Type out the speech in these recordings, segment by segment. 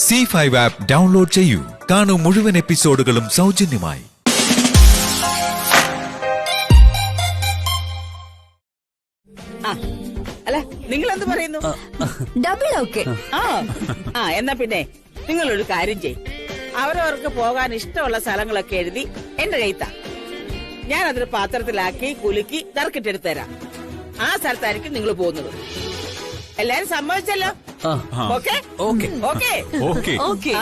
C5 app download ചെയ്യൂ. കാണൂ മുഴുവൻ എപ്പിസോഡുകളും സൗജന്യമായി. അല്ല, നിങ്ങൾ എന്ത് പറയുന്നു? Double okay. എന്നാ പിന്നെ നിങ്ങളൊരു കാര്യം ചെയ്യും, അവരവർക്ക് പോകാൻ ഇഷ്ടമുള്ള സ്ഥലങ്ങളൊക്കെ എഴുതി എന്റെ കയ്ത്താ. ഞാൻ അതൊരു പാത്രത്തിലാക്കി കുലുക്കി നറുക്കിട്ടെടുത്ത് തരാം. ആ സ്ഥലത്തായിരിക്കും നിങ്ങൾ പോകുന്നത്. എല്ലാരും സമ്മതിച്ചല്ലോ? Okay okay okay okay okay.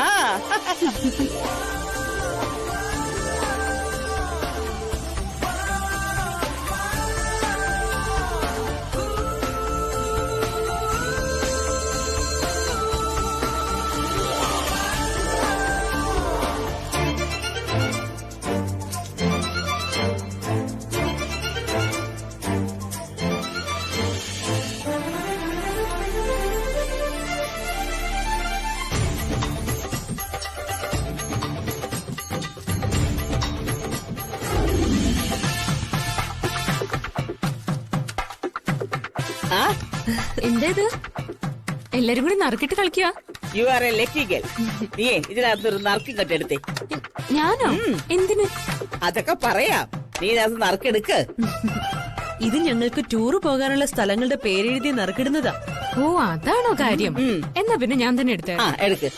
എന്തേത് എല്ലാരും കൂടി നറുക്കിട്ട് കളിക്കുക? You are a lucky girl. നീയേ ഇതിനകത്തൊരു നറുക്കും കെട്ടെടുത്തേ. ഞാനോ? എന്തിന്? അതൊക്കെ പറയാം, നീ ഇതിനകത്ത് നറുക്കെടുക്ക്. ഇത് ഞങ്ങൾക്ക് ടൂറ് പോകാനുള്ള സ്ഥലങ്ങളുടെ പേരെഴുതി നറുക്കിടുന്നതാ. ഓ, അതാണോ കാര്യം? എന്നാ പിന്നെ ഞാൻ തന്നെ എടുത്തേ. എടുക്ക്.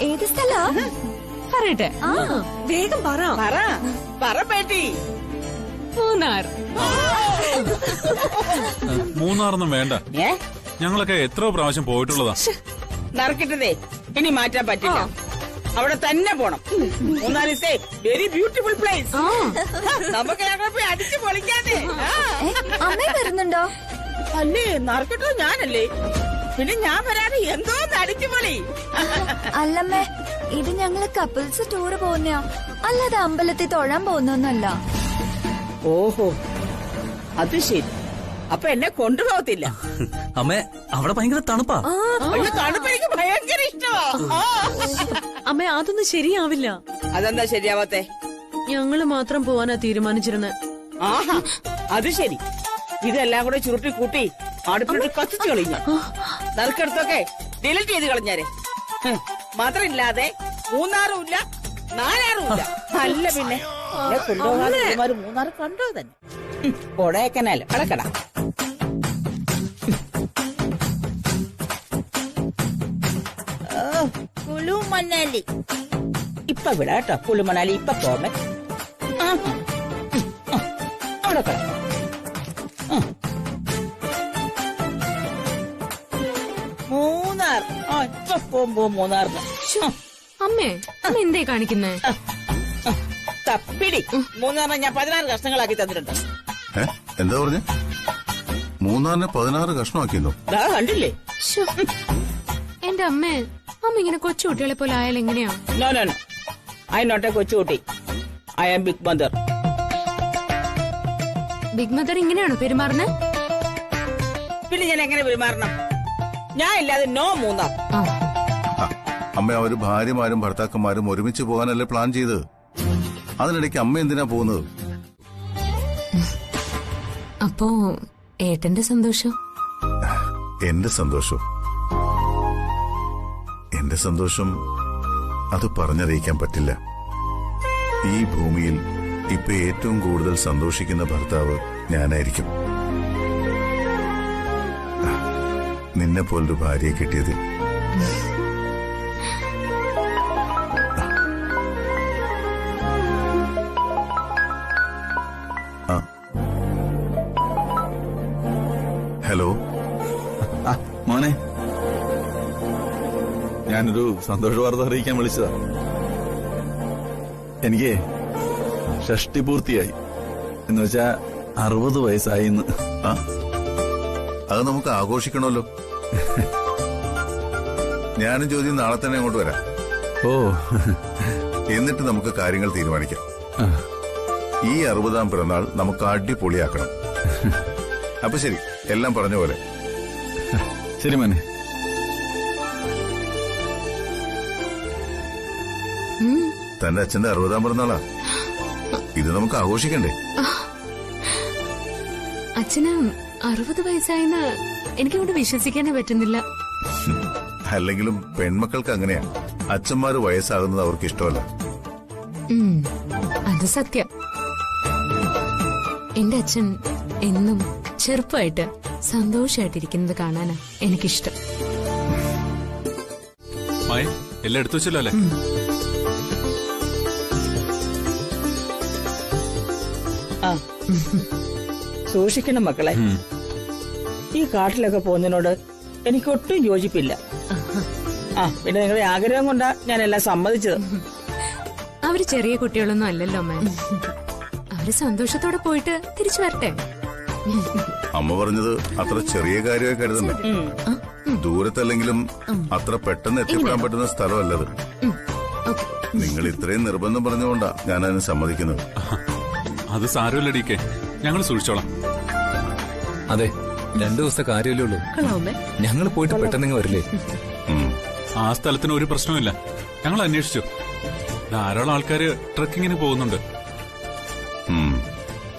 ഏത് സ്ഥലാ പറയട്ടെ. വേഗം പറ. പറ പേട്ടി. മൂന്നാർ. മൂന്നാറൊന്നും വേണ്ട, ഏ ഞങ്ങളൊക്കെ എത്രയോ പ്രാവശ്യം പോയിട്ടുള്ളതാ. നറുക്കിട്ടതേ ഇനി മാറ്റാൻ പറ്റില്ല, അവിടെ തന്നെ പോണം. മൂന്നാറിത്തെ വെരി ബ്യൂട്ടിഫുൾ പ്ലേസ്. നമുക്ക് ഞങ്ങൾ പോയി അടിച്ചു പൊളിക്കാതെ. അമ്മ വരുന്നുണ്ടോ? അല്ലേ, നറുക്കിട്ടത് ഞാനല്ലേ, പിന്നെ ഞാൻ വരാതെ എന്തോ അടിച്ചു പൊളി. അല്ലമ്മേ, ഇത് ഞങ്ങള് കപ്പിൾസ് ടൂറ് പോകുന്നയാ, അല്ലാതെ അമ്പലത്തിൽ തൊഴാൻ പോകുന്നൊന്നല്ല. ഓഹോ, അത് ശരി. അപ്പൊ എന്നെ കൊണ്ടുപോകത്തില്ല? അമ്മേ, അവിടെ ഭയങ്കര തണുപ്പാ. തണുപ്പ് എനിക്ക് ഭയങ്കര ഇഷ്ടമാ. അമ്മ, അതൊന്നും ശരിയാവില്ല. അതെന്താ ശരിയാവാത്തെ? ഞങ്ങള് മാത്രം പോവാനാ തീരുമാനിച്ചിരുന്നത്. ആഹാ, അത് ശരി. ഇതെല്ലാം കൂടെ ചുരുട്ടി കൂട്ടി അടുപ്പിട്ട് കത്തിച്ചു കളിഞ്ഞു. നറുക്കെടുത്തൊക്കെ ഡിലീറ്റ് ചെയ്ത് കളഞ്ഞാരെ. മാത്രമില്ലാതെ മൂന്നാറും ഇല്ല, നാലാറും ഇല്ല. അല്ല പിന്നെ കൊണ്ടുപോകാൻ മൂന്നാറ് കണ്ടോ തന്നെ. കൊടൈക്കനാൽ കളക്കട. കുളു മണാലി ഇപ്പൊ വിടാ കേട്ടോ. കുളു മണാലി ഇപ്പൊ പോമേ. അവിടെ കട. മൂന്നാർ. ഇപ്പൊ പോകുമ്പോ മൂന്നാറിന്. അമ്മേ, അമ്മ എന്തേ കാണിക്കുന്നേ? തപ്പിടി. മൂന്നാറിനെ ഞാൻ 16 കഷ്ണങ്ങളാക്കി തന്നിട്ടുണ്ട്. എന്താ പറഞ്ഞ? മൂന്നാറിനെ 16 കഷ്ണമാക്കിയെന്നോ? കണ്ടില്ലേ? എന്റെ അമ്മേ, അമ്മ ഇങ്ങനെ കൊച്ചുകുട്ടികളെ പോലെ ആയാൽ എങ്ങനെയാ? No no no, I not a കൊച്ചുകുട്ടി, I am big mother. Big mother ഇങ്ങനെയാണോ പെരുമാറുന്നത്? പിന്നെ ഞാൻ എങ്ങനെ പെരുമാറണം? ഞാൻ ഇല്ലാതെ നോ മൂന്നാർ. അമ്മ, അവര് ഭാര്യമാരും ഭർത്താക്കന്മാരും ഒരുമിച്ച് പോകാനല്ലേ പ്ലാൻ ചെയ്ത്. അതിനിടയ്ക്ക് അമ്മ എന്തിനാ പോകുന്നത്? അപ്പോ ഏട്ടന്റെ സന്തോഷം? എന്റെ സന്തോഷം, എന്റെ സന്തോഷം അത് പറഞ്ഞറിയിക്കാൻ പറ്റില്ല. ഈ ഭൂമിയിൽ ഇപ്പൊ ഏറ്റവും കൂടുതൽ സന്തോഷിക്കുന്ന ഭർത്താവ് ഞാനായിരിക്കും. നിന്നെ പോലൊരു ഭാര്യയെ കിട്ടിയതിൽ. ഹലോ മോനെ, ഞാനൊരു സന്തോഷ വാർത്ത അറിയിക്കാൻ വിളിച്ചതാ. എനിക്ക് ഷഷ്ടി പൂർത്തിയായി. എന്ന് വെച്ചാ 60 വയസ്സായി. അത് നമുക്ക് ആഘോഷിക്കണമല്ലോ. ഞാനും ചോദ്യം നാളെ തന്നെ അങ്ങോട്ട് വരാം. ഓ, എന്നിട്ട് നമുക്ക് കാര്യങ്ങൾ തീരുമാനിക്കാം. ഈ 60ാം പിറന്നാൾ നമുക്ക് അടിപൊളിയാക്കണം. അപ്പൊ ശരി, എല്ലാം പറഞ്ഞ പോലെ. ശരി മോനെ. തന്റെ അച്ഛന്റെ 60ാം പിറന്നാളാ. ഇത് നമുക്ക് ആഘോഷിക്കണ്ടേ? അച്ഛന് 60 വയസ്സായെന്ന് എനിക്കങ്ങോട്ട് വിശ്വസിക്കാനേ പറ്റുന്നില്ല. അല്ലെങ്കിലും പെൺമക്കൾക്ക് അങ്ങനെയാ. അച്ഛന്മാര് വയസ്സാകുന്നത് അവർക്ക് ഇഷ്ടമല്ല. അത് സത്യം. എന്റെ അച്ഛൻ എന്നും ചെറുപ്പമായിട്ട് സന്തോഷമായിട്ടിരിക്കുന്നത് കാണാനാ എനിക്കിഷ്ടം. മായി എല്ലാം എടുത്തു വെച്ചല്ലോ അല്ലേ? ആ സൂക്ഷിക്കണം മക്കളെ. ഈ കാട്ടിലൊക്കെ പോകുന്നതിനോട് എനിക്ക് ഒട്ടും യോജിപ്പില്ല. പിന്നെ നിങ്ങളുടെ ആഗ്രഹം കൊണ്ടാ ഞാൻ എല്ലാം സമ്മതിച്ചത്. അവര് ചെറിയ കുട്ടികളൊന്നും അല്ലല്ലോ അമ്മ. അവര് സന്തോഷത്തോടെ പോയിട്ട് തിരിച്ചു വരട്ടെ. അമ്മ പറഞ്ഞത് അത്ര ചെറിയ കാര്യമായി കരുതണ്ട. ദൂരത്തല്ലെങ്കിലും അത്ര പെട്ടെന്ന് എത്തിപ്പെടാൻ പറ്റുന്ന സ്ഥലമല്ലത്. നിങ്ങൾ ഇത്രയും നിർബന്ധം പറഞ്ഞുകൊണ്ടാ ഞാൻ അതിന് സമ്മതിക്കുന്നത്. അത് സാരമില്ല ഡീക്കെ, ഞങ്ങൾ സൂക്ഷിച്ചോളാം. അതെ, 2 ദിവസത്തെ കാര്യമല്ലേ ഉള്ളൂ. ഞങ്ങൾ പോയിട്ട് പെട്ടെന്ന് വരില്ലേ? ആ സ്ഥലത്തിന് ഒരു പ്രശ്നവുമില്ല. ഞങ്ങൾ അന്വേഷിച്ചു. ധാരാളം ആൾക്കാര് ട്രക്കിങ്ങിന് പോകുന്നുണ്ട്.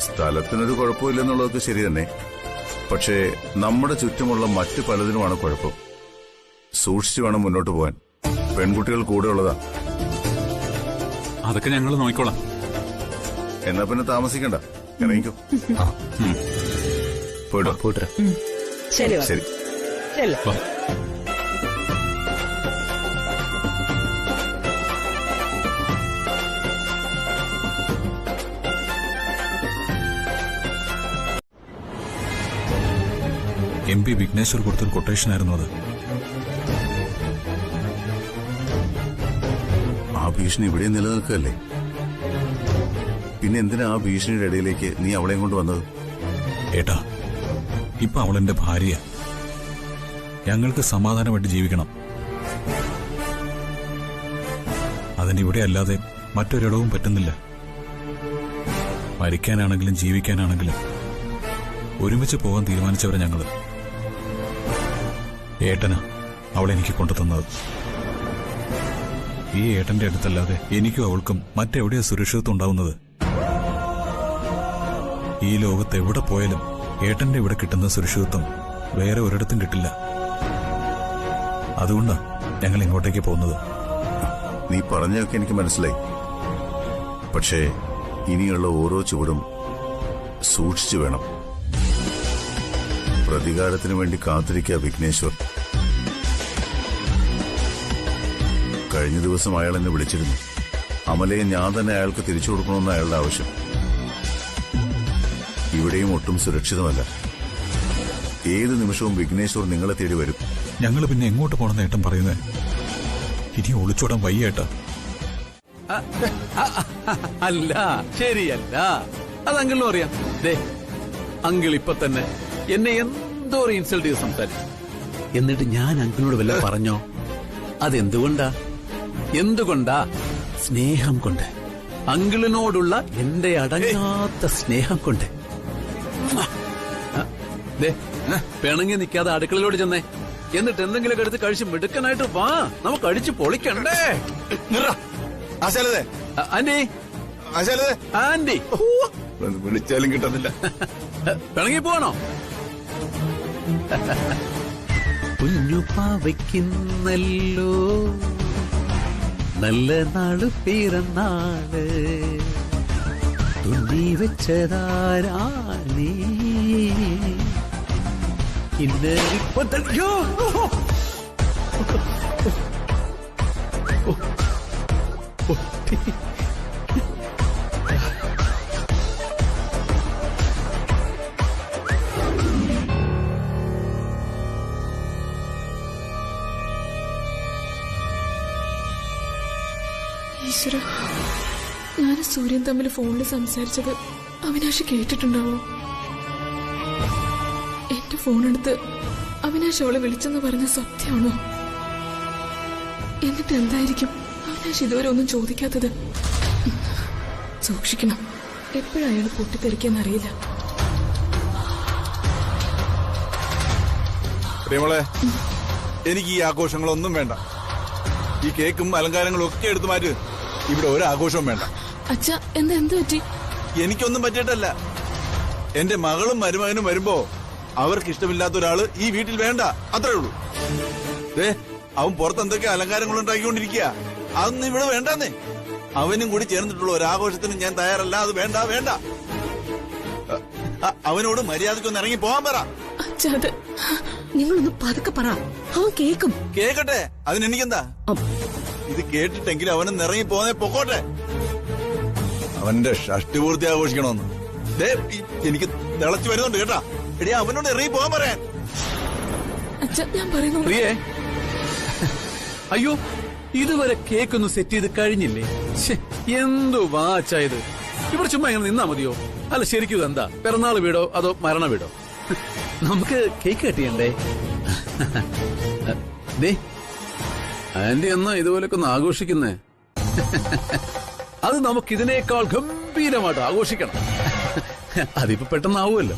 സ്ഥലത്തിനൊരു കുഴപ്പമില്ലെന്നുള്ളതൊക്കെ ശരി തന്നെ. പക്ഷേ നമ്മുടെ ചുറ്റുമുള്ള മറ്റു പലതിനുമാണ് കുഴപ്പം. സൂക്ഷിച്ചു വേണം മുന്നോട്ട് പോകാൻ. പെൺകുട്ടികൾ കൂടെ ഉള്ളതാ. അതൊക്കെ ഞങ്ങൾ നോക്കിക്കോളാം. എന്നാ പിന്നെ താമസിക്കണ്ട, ഇറങ്ങിക്കോ. പോയിട്ടോ. ശരി ശരി. ശരി. MP വിഘ്നേശ്വർ കൊടുത്തൊരു കൊട്ടേഷൻ ആയിരുന്നു അത്. ആ ഭീഷണി ഇവിടെ നിലനിൽക്കുകയല്ലേ? പിന്നെ എന്തിനാ ആ ഭീഷണിയുടെ ഇടയിലേക്ക് നീ അവളെയും കൊണ്ട് വന്നത്? ഏട്ടാ, ഇപ്പൊ അവളെന്റെ ഭാര്യ. ഞങ്ങൾക്ക് സമാധാനമായിട്ട് ജീവിക്കണം. അതിനിവിടെ അല്ലാതെ മറ്റൊരിടവും പറ്റുന്നില്ല. മരിക്കാനാണെങ്കിലും ജീവിക്കാനാണെങ്കിലും ഒരുമിച്ച് പോകാൻ തീരുമാനിച്ചവരെ ഞങ്ങള്. ഏട്ടനാ അവളെനിക്ക് കൊണ്ടുതന്നത്. ഈ ഏട്ടന്റെ അടുത്തല്ലാതെ എനിക്കും അവൾക്കും മറ്റെവിടെയാ സുരക്ഷിതത്വം ഉണ്ടാവുന്നത്? ഈ ലോകത്ത് എവിടെ പോയാലും ഏട്ടന്റെ ഇവിടെ കിട്ടുന്ന സുരക്ഷിതത്വം വേറെ ഒരിടത്തും കിട്ടില്ല. അതുകൊണ്ടാ ഞങ്ങൾ ഇങ്ങോട്ടേക്ക് പോകുന്നത്. നീ പറഞ്ഞതൊക്കെ എനിക്ക് മനസ്സിലായി. പക്ഷേ ഇനിയുള്ള ഓരോ ചുവടും സൂക്ഷിച്ചു വേണം. പ്രതികാരത്തിന് വേണ്ടി കാത്തിരിക്കുക വിഘ്നേശ്വർ. കഴിഞ്ഞ ദിവസം അയാൾ എന്നെ വിളിച്ചിരുന്നു. അമലയെ ഞാൻ തന്നെ അയാൾക്ക് തിരിച്ചു കൊടുക്കണമെന്ന് അയാളുടെ ആവശ്യം. ഇവിടെയും ഒട്ടും സുരക്ഷിതമല്ല. ഏത് നിമിഷവും വിഘ്നേശ്വർ നിങ്ങളെ തേടി വരും. ഞങ്ങൾ പിന്നെ എങ്ങോട്ട് പോണെന്ന് ഏട്ടൻ പറയുന്നത്? ഇനി ഒളിച്ചോടാൻ വയ്യേട്ടാ. അല്ല, ശരിയല്ല. അത് അങ്കിളിനും അറിയാം. അങ്കിൾ ഇപ്പൊ തന്നെ എന്നെ എന്തോ ഒരു ഇൻസൾട്ട് ചെയ്ത് സംസാരിച്ചു. എന്നിട്ട് ഞാൻ അങ്കിളിനോട് വല്ല പറഞ്ഞോ? എന്തുകൊണ്ടാ? സ്നേഹം കൊണ്ട്. അങ്കിളിനോടുള്ള എന്റെ അടങ്ങാത്ത സ്നേഹം കൊണ്ട്. പിണങ്ങി നിൽക്കാതെ അടുക്കളയിലോട് ചെന്നേ. എന്നിട്ട് എന്തെങ്കിലും എടുത്ത് കഴിച്ച് മിടുക്കനായിട്ട് വാ. നമുക്ക് അടിച്ചു പൊളിക്കണ്ടേ? ആന്റി, ആന്റി വിളിച്ചാലും കിട്ടുന്നില്ല. പിണങ്ങി പോവാണോ? കുഞ്ഞു പാവയ്ക്കുന്നല്ലോ നല്ല നാള് പിറന്നാള് തുന്നി വെച്ചതാരാണീ ഇന്നോ. ഈശ്വര, ഞാൻ സൂര്യൻ തമ്മിൽ ഫോണിൽ സംസാരിച്ചത് അവിനാശ് കേട്ടിട്ടുണ്ടാവോ? എന്റെ ഫോണെടുത്ത് അവിനാശ് അവളെ വിളിച്ചെന്ന് പറഞ്ഞ സത്യമാണോ? എന്നിട്ട് എന്തായിരിക്കും അവിനാശ് ഇതുവരെ ഒന്നും ചോദിക്കാത്തത്? സൂക്ഷിക്കണം, എപ്പോഴാ അയാൾ പൊട്ടിത്തെറിക്കാന്നറിയില്ല. പ്രിയമോളെ, എനിക്ക് ഈ ആഘോഷങ്ങളൊന്നും വേണ്ട. ഈ കേക്കും അലങ്കാരങ്ങളും ഒക്കെ എടുത്തു മാറ്റ്. ഇവിടെ ഒരു ആഘോഷവും വേണ്ട. അച്ഛാ, എന്ത് പറ്റി? എനിക്കൊന്നും പറ്റിയിട്ടല്ല. എന്റെ മകളും മരുമകനും വരുമ്പോ അവർക്ക് ഇഷ്ടമില്ലാത്ത ഒരാള് ഈ വീട്ടിൽ വേണ്ട, അത്രേ ഉള്ളൂ. അവൻ പുറത്ത് എന്തൊക്കെ അലങ്കാരങ്ങൾ ഉണ്ടാക്കിക്കൊണ്ടിരിക്കുക, അതൊന്നും ഇവിടെ വേണ്ടെന്നേ. അവനും കൂടി ചേർന്നിട്ടുള്ള ഒരാഘോഷത്തിന് ഞാൻ തയ്യാറല്ല. അത് വേണ്ട വേണ്ട. അവനോട് മര്യാദക്കൊന്ന് ഇറങ്ങി പോകാൻ പറ. നിങ്ങളൊന്ന് പതുക്കെ പറ, അവൻ കേക്കും. കേക്കട്ടെ, അതിനെനിക്കെന്താ. ഇത് കേട്ടിട്ടെങ്കിലും അവനൊന്ന് ഇറങ്ങി പോന്നേ പൊക്കോട്ടെ. അവന്റെ ഷഷ്ടിപൂർത്തി ആഘോഷിക്കണമെന്ന് എനിക്ക് തിളച്ചു വരുന്നുണ്ട് കേട്ടാ. എടി അവനോട് ഇറങ്ങി പോകാൻ പറയാൻ. ഞാൻ പറയുന്നു പ്രിയേ, അയ്യോ ഇതുവരെ കേക്കൊന്ന് സെറ്റ് ചെയ്ത് കഴിഞ്ഞില്ലേ? എന്തു വാച്ചായത്. ഇവിടെ ചുമ്മാ ഇങ്ങനെ നിന്നാ മതിയോ? അല്ല ശരിക്കും എന്താ, പിറന്നാൾ വീടോ അതോ മരണ വീടോ? നമുക്ക് കേക്ക് കട്ടിയണ്ടേ? ആന്റി എന്നാ ഇതുപോലൊക്കെ ഒന്ന് ആഘോഷിക്കുന്നേ? അത് നമുക്ക് ഇതിനേക്കാൾ ഗംഭീരമായിട്ട് ആഘോഷിക്കണം. അതിപ്പോ പെട്ടെന്നാവുമല്ലോ.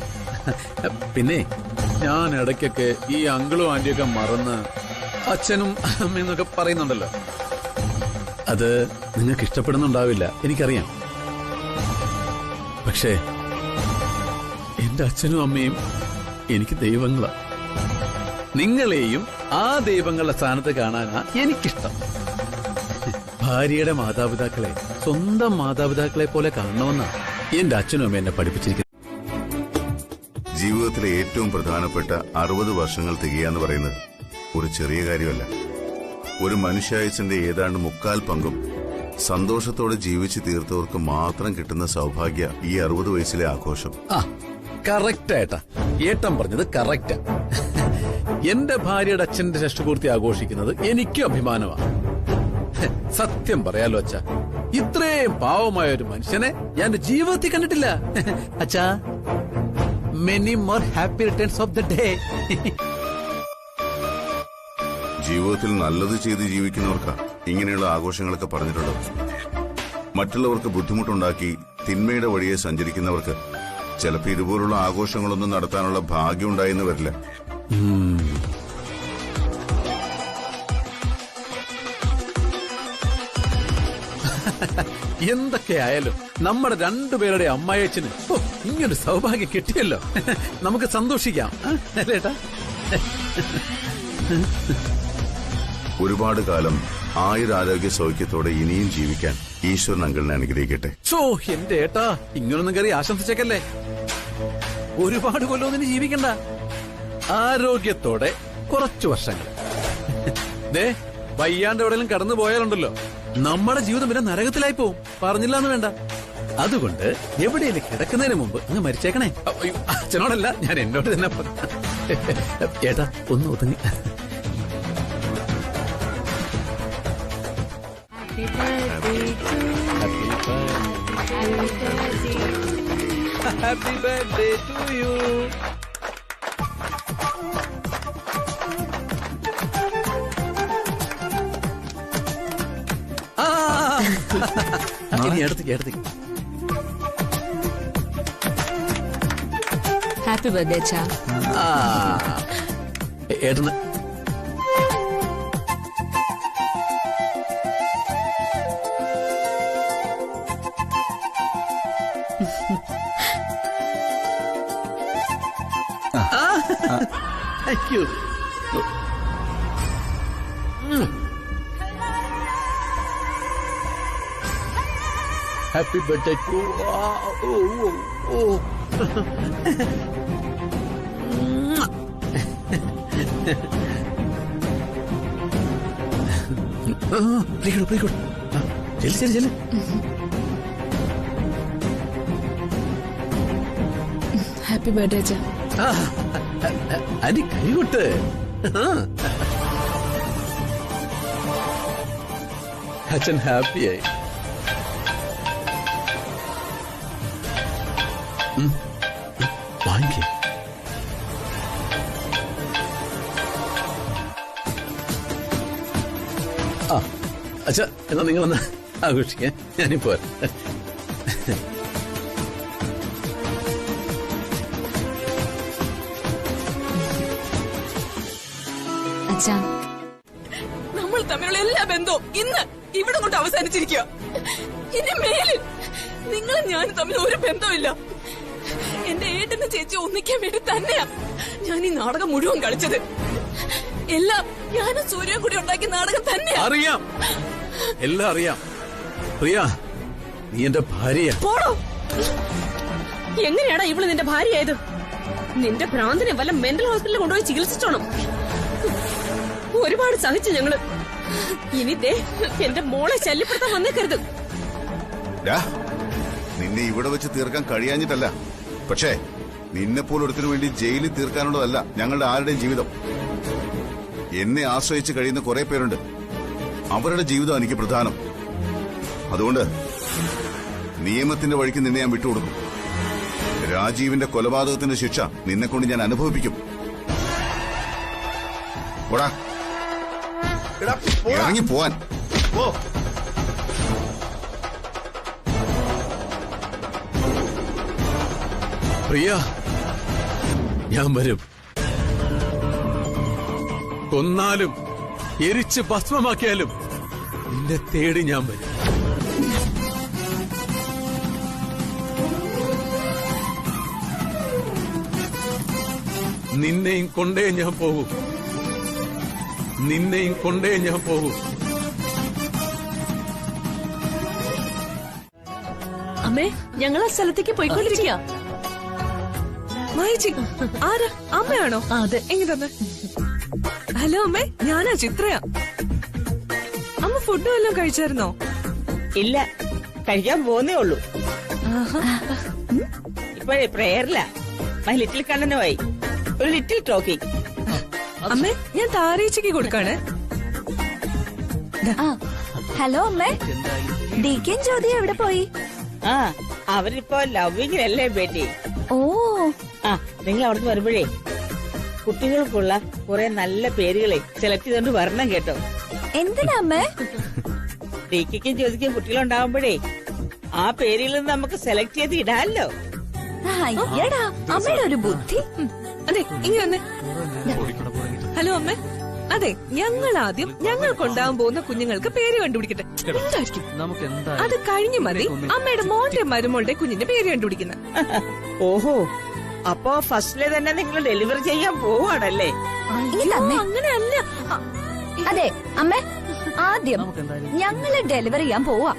പിന്നെ ഞാൻ ഇടയ്ക്കൊക്കെ ഈ അങ്കിളും ആന്റിയൊക്കെ മറന്ന് അച്ഛനും അമ്മയെന്നൊക്കെ പറയുന്നുണ്ടല്ലോ. അത് നിങ്ങൾക്ക് ഇഷ്ടപ്പെടുന്നുണ്ടാവില്ല, എനിക്കറിയാം. പക്ഷേ എന്റെ അച്ഛനും അമ്മയും എനിക്ക് ദൈവങ്ങളാ. നിങ്ങളെയും ആ ദൈവങ്ങളുടെ സ്ഥാനത്ത് കാണാനാ എനിക്കിഷ്ടം. ഭാര്യയുടെ മാതാപിതാക്കളെ സ്വന്തം മാതാപിതാക്കളെ പോലെ കാണണമെന്നാ എന്റെ അച്ഛനും അമ്മ എന്നെ പഠിപ്പിച്ചിരിക്കുന്നത്. ജീവിതത്തിലെ ഏറ്റവും പ്രധാനപ്പെട്ട 60 വർഷങ്ങൾ തികയാന്ന് പറയുന്നത് ഒരു ചെറിയ കാര്യമല്ല. ഒരു മനുഷ്യായുസിന്റെ ഏതാണ്ട് 3/4 പങ്കും സന്തോഷത്തോടെ ജീവിച്ചു തീർത്തവർക്ക് മാത്രം കിട്ടുന്ന സൗഭാഗ്യ ഈ 60 വയസ്സിലെ ആഘോഷം. കറക്റ്റ് ഏട്ടാ, ഏട്ടൻ പറഞ്ഞത് കറക്റ്റാ. എന്റെ ഭാര്യയുടെ അച്ഛന്റെ ഷഷ്ടിപൂർത്തി ആഘോഷിക്കുന്നത് എനിക്കും അഭിമാനമാണ്. സത്യം പറയാലോ അച്ഛാ, ഇത്രയും പാവമായ ഒരു മനുഷ്യനെ ഞാൻ എന്റെ ജീവിതത്തിൽ കണ്ടിട്ടില്ല. അച്ഛാ, many more happy returns of the day. ജീവിതത്തിൽ നല്ലത് ചെയ്ത് ജീവിക്കുന്നവർക്കാ ഇങ്ങനെയുള്ള ആഘോഷങ്ങളൊക്കെ പറഞ്ഞിട്ടുള്ളത്. മറ്റുള്ളവർക്ക് ബുദ്ധിമുട്ടുണ്ടാക്കി തിന്മയുടെ വഴിയെ സഞ്ചരിക്കുന്നവർക്ക് ചിലപ്പോൾ ഇതുപോലുള്ള ആഘോഷങ്ങളൊന്നും നടത്താനുള്ള ഭാഗ്യം ഉണ്ടായെന്ന് വരില്ല. എന്തൊക്കെയായാലും നമ്മുടെ രണ്ടുപേരുടെ അമ്മായച്ചന് ഇങ്ങനൊരു സൗഭാഗ്യം കിട്ടിയല്ലോ. നമുക്ക് സന്തോഷിക്കാം അല്ലേട്ടാ? ഒരുപാട് കാലം ആയുരാരോഗ്യ സൗഖ്യത്തോടെ ഇനിയും ജീവിക്കാൻ ഈശ്വരൻ അങ്കിളിനെ അനുഗ്രഹിക്കട്ടെ. എന്റെ ഏട്ടാ, ഇങ്ങനൊന്നും കയറി ആശംസിച്ചേക്കല്ലേ. ഒരുപാട് കൊല്ലം ജീവിക്കണ്ട, ആരോഗ്യത്തോടെ കുറച്ചു വർഷങ്ങൾ. വയ്യാണ്ട് എവിടെയെങ്കിലും കടന്നു പോയാലുണ്ടല്ലോ നമ്മുടെ ജീവിതം പിന്നെ നരകത്തിലായി പോവും. പറഞ്ഞില്ലാന്ന് വേണ്ട. അതുകൊണ്ട് എവിടെയെങ്കിലും കിടക്കുന്നതിന് മുമ്പ് അങ്ങ് മരിച്ചേക്കണേ. അച്ഛനോടല്ല, ഞാൻ എന്നോട് തന്നെ. ഏട്ടാ ഒന്ന് ഒതുങ്ങി. Happy birthday to you. ഇനി അടുത്തേക്ക്. ഹാപ്പി ബർത്ത്ഡേ അച്ഛാ. ഏട്ടന് thank you. Happy birthday to. ചെല്ല്. ഹാപ്പി ബർത്ത്ഡേ അച്ഛാ. അനി കൈകൊട്ട്. അച്ഛൻ ഹാപ്പിയായി. വാങ്ങിക്കേ. അച്ഛാ, എന്നാ നിങ്ങൾ വന്ന് ആഘോഷിക്കാൻ ഞാനിപ്പോ. നമ്മൾ തമ്മിലുള്ള എല്ലാ ബന്ധവും ഇന്ന് ഇവിടെ കൊണ്ട് അവസാനിച്ചിരിക്കുക. ഇനി മേലിൽ നിങ്ങളും ഞാനും തമ്മിൽ ഒരു ബന്ധമില്ല. എന്റെ ഏട്ടന് ചേച്ചി ഒന്നിക്കാൻ വേണ്ടി തന്നെയാ ഞാൻ ഈ നാടകം മുഴുവൻ കളിച്ചത്. എല്ലാം ഞാനും സൂര്യൻ കൂടി ഉണ്ടാക്കിയ നാടകം തന്നെയാ. അറിയാം, എല്ലാം അറിയാം. പ്രിയ, നീ എന്റെ ഭാര്യ. പോടോ. എങ്ങനെയാടാ ഇവള് നിന്റെ ഭാര്യയായത്? നിന്റെ ഭ്രാന്തിനെ വല്ല മെന്റൽ ഹോസ്പിറ്റലിൽ കൊണ്ടുപോയി ചികിത്സിച്ചോണം. ഒരുപാട് സഹിച്ചു ഞങ്ങള്. ഇനി ദേ എന്റെ മോളെ ശല്യപ്പെടുത്താൻ വന്നേക്കരുത്. നിന്നെ ഇവിടെ വെച്ച് തീർക്കാൻ കഴിയാഞ്ഞിട്ടല്ല, പക്ഷേ നിന്നെപ്പോലെ ഒരുത്തിനു വേണ്ടി ജയിലിൽ തീർക്കാനുള്ളതല്ല ഞങ്ങളുടെ ആരുടെയും ജീവിതം. എന്നെ ആശ്രയിച്ച് കഴിയുന്ന കുറെ പേരുണ്ട്. അവരുടെ ജീവിതം എനിക്ക് പ്രധാനം. അതുകൊണ്ട് നിയമത്തിന്റെ വഴിക്ക് നിന്നെ ഞാൻ വിട്ടുകൊടുക്കും. രാജീവിന്റെ കൊലപാതകത്തിന്റെ ശിക്ഷ നിന്നെക്കൊണ്ട് ഞാൻ അനുഭവിപ്പിക്കും. ഇറങ്ങി പോവാൻ. പ്രിയ, ഞാൻ വരും. കൊന്നാലും എരിച്ച് ഭസ്മമാക്കിയാലും നിന്നെ തേടി ഞാൻ വരും. നിന്നെയും കൊണ്ടേ ഞാൻ പോകും. നിന്നെയും കൊണ്ടേ ഞാൻ പോകും. അമ്മേ, ഞങ്ങൾ ആ സ്ഥലത്തേക്ക് പോയിക്കൊണ്ടിരിക്കുക. മായച്ചി, ആരാ? അമ്മയാണോ? അതെ. എങ്ങനെ തന്നെ? ഹലോ അമ്മേ, ഞാനാ ചിത്രയാ. അമ്മ ഫുഡ് വല്ലതും കഴിച്ചായിരുന്നോ? ഇല്ല, കഴിക്കാൻ പോകുന്നേ ഉള്ളൂ. ഇപ്പോഴേ പ്രേയറില്ല. മൈ ലിറ്റിൽ കണ്ണനുമായി ഒരു ലിറ്റിൽ ടോക്കിംഗ്. അമ്മേ, ഞാൻ താരേച്ചിക്ക് കൊടുക്കാണ്. ഹലോ അമ്മേ, ഡീക്കൻ ജ്യോതി എവിടെ പോയി? ആ, അവരിപ്പോ ലവിങ്ങിനല്ലേ ബേട്ടി. ഓ, ആ, നിങ്ങൾ അവിടുന്ന് വരുമ്പോഴേ കുട്ടികൾക്കുള്ള കുറെ നല്ല പേരുകളെ സെലക്ട് ചെയ്തോണ്ട് വരണം കേട്ടോ. എന്തിനാ അമ്മേ? ഡീക്കും ജ്യോതിക്കും കുട്ടികളുണ്ടാവുമ്പോഴേ ആ പേരിൽ നിന്ന് നമുക്ക് സെലക്ട് ചെയ്ത് ഇടാമല്ലോ. അയ്യടാ, അമ്മയുടെ ഒരു ബുദ്ധി. അതെ, ഇങ്ങനെ. ഹലോ അമ്മേ, അതെ, ഞങ്ങൾ ആദ്യം ഞങ്ങൾക്കുണ്ടാവാൻ പോകുന്ന കുഞ്ഞുങ്ങൾക്ക് പേര് കണ്ടുപിടിക്കട്ടെ. അത് കഴിഞ്ഞു മതി അമ്മയുടെ മോന്റെ മരുമോളുടെ കുഞ്ഞിന്റെ പേര് കണ്ടുപിടിക്കുന്ന. ഓഹോ, അപ്പോ ഫസ്റ്റിലെ തന്നെ നിങ്ങൾ ഡെലിവറി ചെയ്യാൻ പോവാണല്ലേ? അങ്ങനെയല്ല. അതെ അമ്മേ, ആദ്യം ഞങ്ങള് ഡെലിവറി ചെയ്യാൻ പോവാ.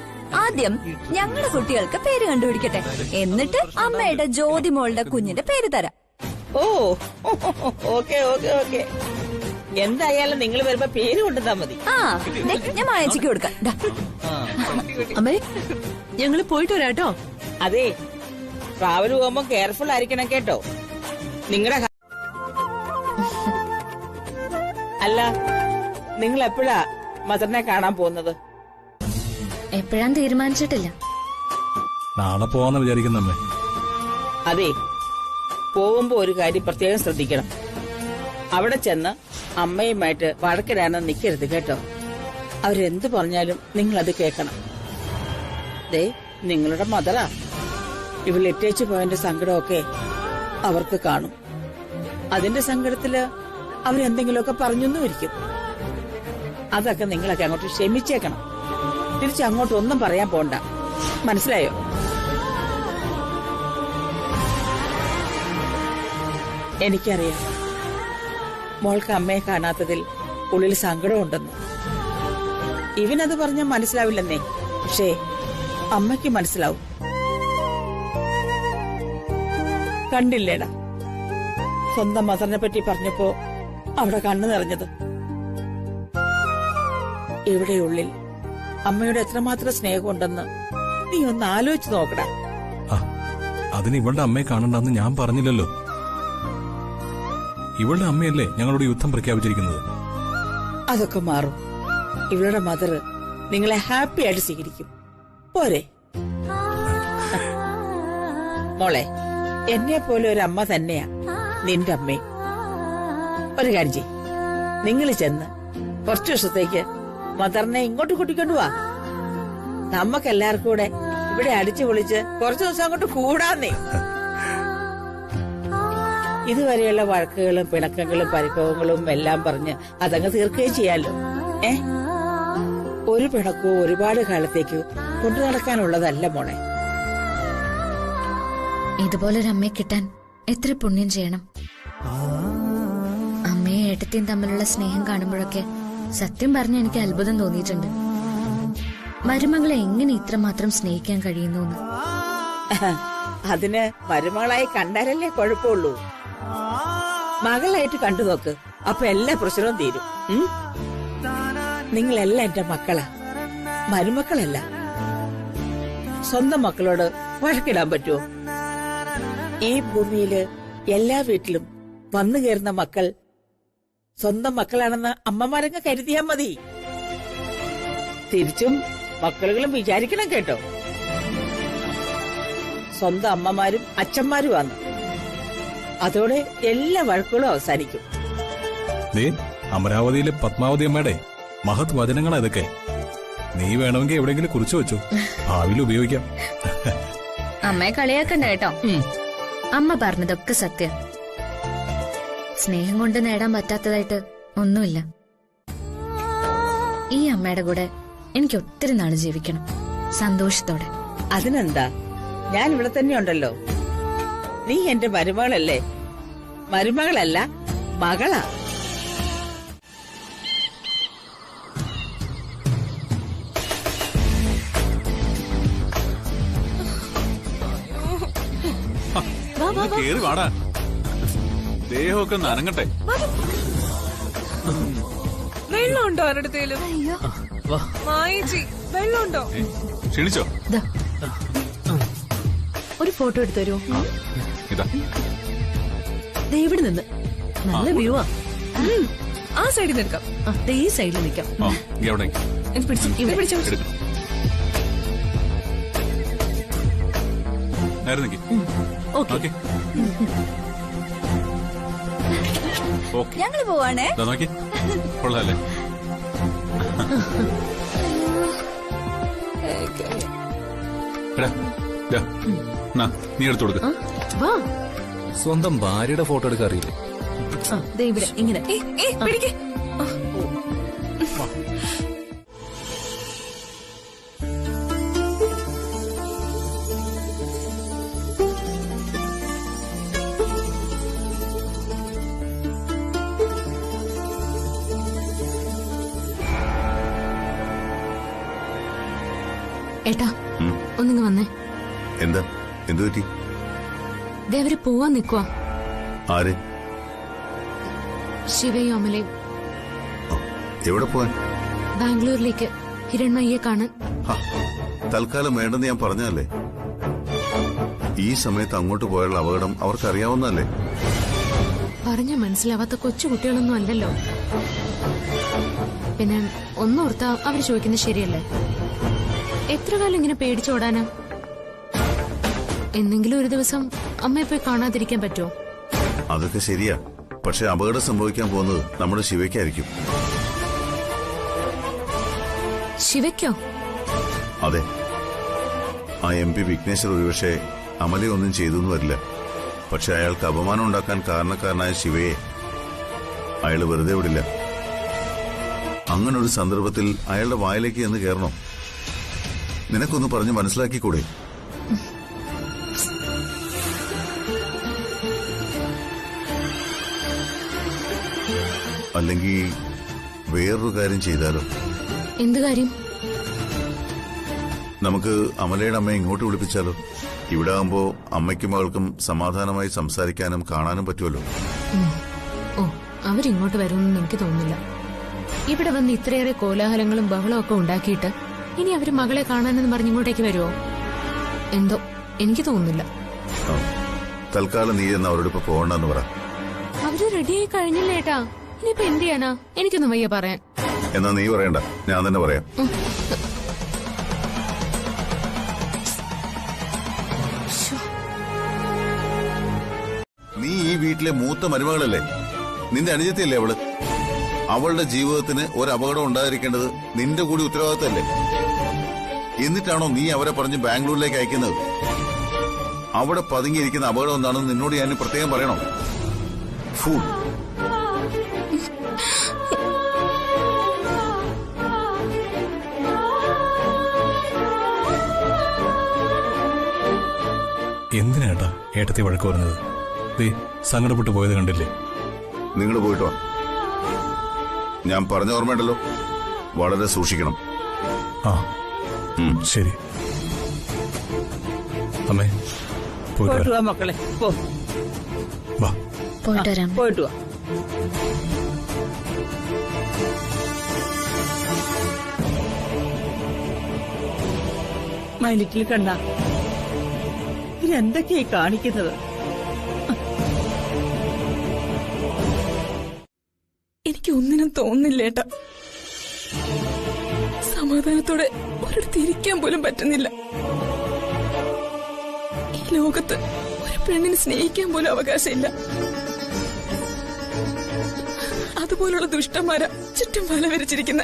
ആദ്യം ഞങ്ങളുടെ കുട്ടികൾക്ക് പേര് കണ്ടുപിടിക്കട്ടെ, എന്നിട്ട് അമ്മയുടെ ജ്യോതി മോളുടെ കുഞ്ഞിന്റെ പേര് തരാം. ഓ, ഓക്കെ ഓക്കെ ഓക്കെ. എന്തായാലും നിങ്ങൾ വരുമ്പോ പേര് കൊണ്ടുവന്നാ മതി. ആ, ഞാൻ മായച്ചിക്ക് കൊടുക്കാം. അമ്മേ, ഞങ്ങള് പോയിട്ട് വരാട്ടോ. അതെ, ട്രാവൽ പോകുമ്പോ കെയർഫുൾ ആയിരിക്കണം കേട്ടോ. നിങ്ങളുടെ അല്ല, നിങ്ങൾ എപ്പോഴാ മദറിനെ കാണാൻ പോകുന്നത്? എപ്പോഴാന്ന് തീരുമാനിച്ചിട്ടില്ല. നാളെ പോവാന്ന് വിചാരിക്കുന്നമ്മേ. അതെ, പോകുമ്പോ ഒരു കാര്യം പ്രത്യേകം ശ്രദ്ധിക്കണം. അവിടെ ചെന്ന് അമ്മയുമായിട്ട് വഴക്കിടാനും നിൽക്കരുത് കേട്ടോ. അവരെന്ത് പറഞ്ഞാലും നിങ്ങൾ അത് കേൾക്കണം. ദേ, നിങ്ങളുടെ മദറാ. ഇവളിട്ടേച്ചു പോയതിന്റെ സങ്കടമൊക്കെ അവർക്ക് കാണും. അതിന്റെ സങ്കടത്തില് അവരെന്തെങ്കിലുമൊക്കെ പറഞ്ഞൊന്നുമിരിക്കും. അതൊക്കെ നിങ്ങളൊക്കെ അങ്ങോട്ട് ക്ഷമിച്ചേക്കണം. തിരിച്ചങ്ങോട്ടൊന്നും പറയാൻ പോണ്ട, മനസ്സിലായോ? എനിക്കറിയാം മോൾക്ക് അമ്മയെ കാണാത്തതിൽ ഉള്ളിൽ സങ്കടമുണ്ടെന്ന്. ഇവനത് പറഞ്ഞാൽ മനസ്സിലാവില്ലെന്നേ, പക്ഷേ അമ്മയ്ക്ക് മനസ്സിലാവും. കണ്ടില്ലേടാ, സ്വന്തം മദറിനെ പറ്റി പറഞ്ഞപ്പോ അവിടെ കണ്ണു നിറഞ്ഞത്. ഇവിടെ ഉള്ളിൽ അമ്മയുടെ എത്രമാത്രം സ്നേഹമുണ്ടെന്ന് നീ ഒന്ന് ആലോചിച്ച് നോക്കടാ. അതിന് ഇവളുടെ അമ്മയെ കാണണ്ടെന്ന് ഞാൻ പറഞ്ഞില്ലല്ലോ. ഇവളുടെ അമ്മയല്ലേ ഞങ്ങളോട് യുദ്ധം പ്രഖ്യാപിച്ചിരിക്കുന്നത്. അതൊക്കെ മാറും. ഇവളുടെ മദർ നിങ്ങളെ ഹാപ്പി ആയിട്ട് സ്വീകരിക്കും. പോരെ മോളെ? എന്നെ പോലെ ഒരു അമ്മ തന്നെയാ നിന്റെ അമ്മയും. ഒരു കാര്യം ചെയ്യ്, നിങ്ങൾ ചെന്ന് കുറച്ചു ദിവസത്തേക്ക് മദറിനെ ഇങ്ങോട്ട് കൂട്ടിക്കൊണ്ടുവാ. നമ്മക്കെല്ലാവർക്കും കൂടെ ഇവിടെ അടിച്ചു പൊളിച്ച് കുറച്ചു ദിവസം അങ്ങോട്ട് കൂടാന്നേ. ഇതുവരെയുള്ള വഴക്കുകളും പിണക്കങ്ങളും പരിഭവങ്ങളും എല്ലാം പറഞ്ഞ് അതങ്ങ് തീർക്കുകയും ചെയ്യാലോ. ഒരു പിണക്കവും ഒരുപാട് കാലത്തേക്ക് കൊണ്ടു നടക്കാനുള്ളതല്ല മോളെ. ഇതുപോലൊരു അമ്മയെ കിട്ടാൻ എത്ര പുണ്യം ചെയ്യണം. അമ്മയും ഏട്ടത്തെയും തമ്മിലുള്ള സ്നേഹം കാണുമ്പോഴൊക്കെ സത്യം പറഞ്ഞ എനിക്ക് അത്ഭുതം തോന്നിയിട്ടുണ്ട്. മരുമകളെ എങ്ങനെ ഇത്രമാത്രം സ്നേഹിക്കാൻ കഴിയുന്നു എന്ന്. അതിന് മരുമകളായി കണ്ടാലല്ലേ കുഴപ്പമുള്ളൂ. മകളായിട്ട് കണ്ടു നോക്ക്, അപ്പൊ എല്ലാ പ്രശ്നവും തീരും. നിങ്ങളെല്ലാം എന്റെ മക്കളാ, മരുമക്കളല്ല. സ്വന്തം മക്കളോട് വഴക്കിടാൻ പറ്റുമോ? ഈ ഭൂമിയില് എല്ലാ വീട്ടിലും വന്നു കയറുന്ന മക്കൾ സ്വന്തം മക്കളാണെന്ന് അമ്മമാരങ്ങ് കരുതിയാ മതി. തിരിച്ചും മക്കളുകളും വിചാരിക്കണം കേട്ടോ, സ്വന്തം അമ്മമാരും അച്ഛന്മാരുമാണ്. അതോടെ എല്ലാ വഴക്കുകളും അവസാനിക്കും. അമരാവതിയിലെ പത്മാവതി അമ്മയുടെ മഹത് വചനങ്ങളാ ഇതൊക്കെ. നീ വേണമെങ്കിൽ എവിടെയെങ്കിലും കുറിച്ചു വെച്ചു, ഭാവിയിൽ ഉപയോഗിക്കാം. അമ്മയെ കളിയാക്കണ്ട കേട്ടോ. അമ്മ പറഞ്ഞതൊക്കെ സത്യം. സ്നേഹം കൊണ്ട് നേടാൻ പറ്റാത്തതായിട്ട് ഒന്നുമില്ല. ഈ അമ്മയുടെ കൂടെ എനിക്ക് ഒത്തിരി നാള് ജീവിക്കണം, സന്തോഷത്തോടെ. അതിനെന്താ, ഞാൻ ഇവിടെ തന്നെ ഉണ്ടല്ലോ. നീ എന്റെ മരുമകളല്ലേ? മരുമകളല്ല, മകളാ. കേറി വാടാ, ദേഹമൊക്കെ നനങ്ങട്ടെ. വെള്ളമുണ്ടോ ആരുടെത്തേലും? മായേച്ചി, വെള്ളമുണ്ടോ? ക്ഷണിച്ചോ? ഒരു ഫോട്ടോ എടുത്തു തരുമോ? ഇതാ ഇവിടെ നിന്ന് നല്ല വ്യൂവാ. ആ സൈഡിൽ നിന്ന് എടുക്കാം. ഈ സൈഡിൽ നിൽക്കാം. ഞങ്ങള് പോവാണേ. കൊള്ളാല്ലേ? നീ എടുത്തു കൊടുക്ക. സ്വന്തം ഭാര്യയുടെ ഫോട്ടോ എടുക്കാൻ അറിയില്ലേ? ഇവിടെ ഇങ്ങനെ ഏട്ടാ ഒന്നിങ്ങ് വന്നേ. എന്താ? എന്തു പറ്റി? അവര് പോവാൻ നിക്കുവാ. ആര്? ശിവയും അമലയും. എവിടെ പോവാൻ? ബാംഗ്ലൂരിലേക്ക് ഹിരൺമയ്യെ കാണാൻ. തൽക്കാലം വേണ്ടെന്ന് ഞാൻ പറഞ്ഞല്ലേ. ഈ സമയത്ത് അങ്ങോട്ട് പോയുള്ള അപകടം അവർക്കറിയാവുന്നല്ലേ. പറഞ്ഞ മനസ്സിലാവാത്ത കൊച്ചു കുട്ടികളൊന്നും അല്ലല്ലോ. പിന്നെ ഒന്നോർത്താ അവര് ചോദിക്കുന്നത് ശരിയല്ലേ? എത്ര കാലം ഇങ്ങനെ പേടിച്ചോടാനാ? എന്നെങ്കിലും ഒരു ദിവസം അമ്മയെ പോയി കാണാതിരിക്കാൻ പറ്റുമോ? അതൊക്കെ ശരിയാ, പക്ഷെ അപകടം സംഭവിക്കാൻ പോകുന്നത് നമ്മുടെ ശിവയ്ക്കായിരിക്കും. ശിവയ്ക്കോ? അതെ. ആ MP വിഘ്നേശ്വർ ഒരുപക്ഷെ അമലയൊന്നും ചെയ്തൊന്നും വരില്ല. പക്ഷെ അയാൾക്ക് അപമാനം ഉണ്ടാക്കാൻ കാരണക്കാരനായ ശിവയെ അയാൾ വെറുതെ വിടില്ല. അങ്ങനൊരു സന്ദർഭത്തിൽ അയാളുടെ വായിലേക്ക് എന്ന് കയറണോ? നിനക്കൊന്ന് പറഞ്ഞ് മനസ്സിലാക്കിക്കൂടെ? അല്ലെങ്കിൽ വേറൊരു കാര്യം ചെയ്താലോ? എന്ത് കാര്യം? നമുക്ക് അമലയുടെ അമ്മയെ ഇങ്ങോട്ട് വിളിപ്പിച്ചാലോ? ഇവിടെ ആകുമ്പോ അമ്മയ്ക്കും മകൾക്കും സമാധാനമായി സംസാരിക്കാനും കാണാനും പറ്റുമല്ലോ. ഓ, അവരിങ്ങോട്ട് വരുമെന്ന് എനിക്ക് തോന്നുന്നില്ല. ഇവിടെ വന്ന് ഇത്രയേറെ കോലാഹലങ്ങളും ബഹളവും ഒക്കെ ഉണ്ടാക്കിയിട്ട് ഇനി അവര് മകളെ കാണാനെന്ന് പറഞ്ഞിങ്ങോട്ടേക്ക് വരുമോ? എന്തോ എനിക്ക് തോന്നുന്നില്ല. തൽക്കാലം നീ എന്ന് അവരോടൊപ്പം പോകണ്ടെന്ന് പറ. അവര് റെഡിയായി കഴിഞ്ഞില്ലേട്ടാ. ഇനിയിപ്പോ എന്ത് ചെയ്യാനാ? എനിക്കൊന്നും വയ്യ പറയാൻ. എന്നാ നീ പറയണ്ട, ഞാൻ തന്നെ പറയാം. നീ ഈ വീട്ടിലെ മൂത്ത മരുമകളല്ലേ? നിന്റെ അനുജത്തിയല്ലേ അവള്? അവളുടെ ജീവിതത്തിന് ഒരു അപകടം ഉണ്ടായിരിക്കേണ്ടത് നിന്റെ കൂടി ഉത്തരവാദിത്തമല്ലേ? എന്നിട്ടാണോ നീ അവരെ പറഞ്ഞ് ബാംഗ്ലൂരിലേക്ക് അയക്കുന്നത്? അവിടെ പതുങ്ങിയിരിക്കുന്ന അപകടം എന്താണെന്ന് നിന്നോട് ഞാൻ പ്രത്യേകം പറയണോ? ഫൂൾ. എന്തിനാട്ടാ ഏട്ടത്തി വഴക്ക് പറഞ്ഞത്? ദേ സങ്കടപ്പെട്ടു പോയത് കണ്ടില്ലേ? നിങ്ങൾ പോയിട്ട് വാ. ഞാൻ പറഞ്ഞ ഓർമ്മയുണ്ടല്ലോ, വളരെ സൂക്ഷിക്കണം. ആ ശരി അമ്മേ, പോയിട്ട് പോയിട്ട് വരാം. വാ മക്കളെ, പോ. വാ. പോയിട്ട് വരാം. പോയിട്ട് വാ. മൈലിറ്റിൽ കണ്ട ഇതെന്തൊക്കെയായി കാണിക്കുന്നത്? എനിക്ക് ഒന്നിനും തോന്നുന്നില്ല ഏട്ടാ. സമാധാനത്തോടെ ഒരിടത്ത് ഇരിക്കാൻ പോലും പറ്റുന്നില്ല. ഈ ലോകത്ത് ഒരു പെണ്ണിനെ സ്നേഹിക്കാൻ പോലും അവകാശമില്ല. അതുപോലുള്ള ദുഷ്ടന്മാരാ ചുറ്റും വല വരച്ചിരിക്കുന്ന.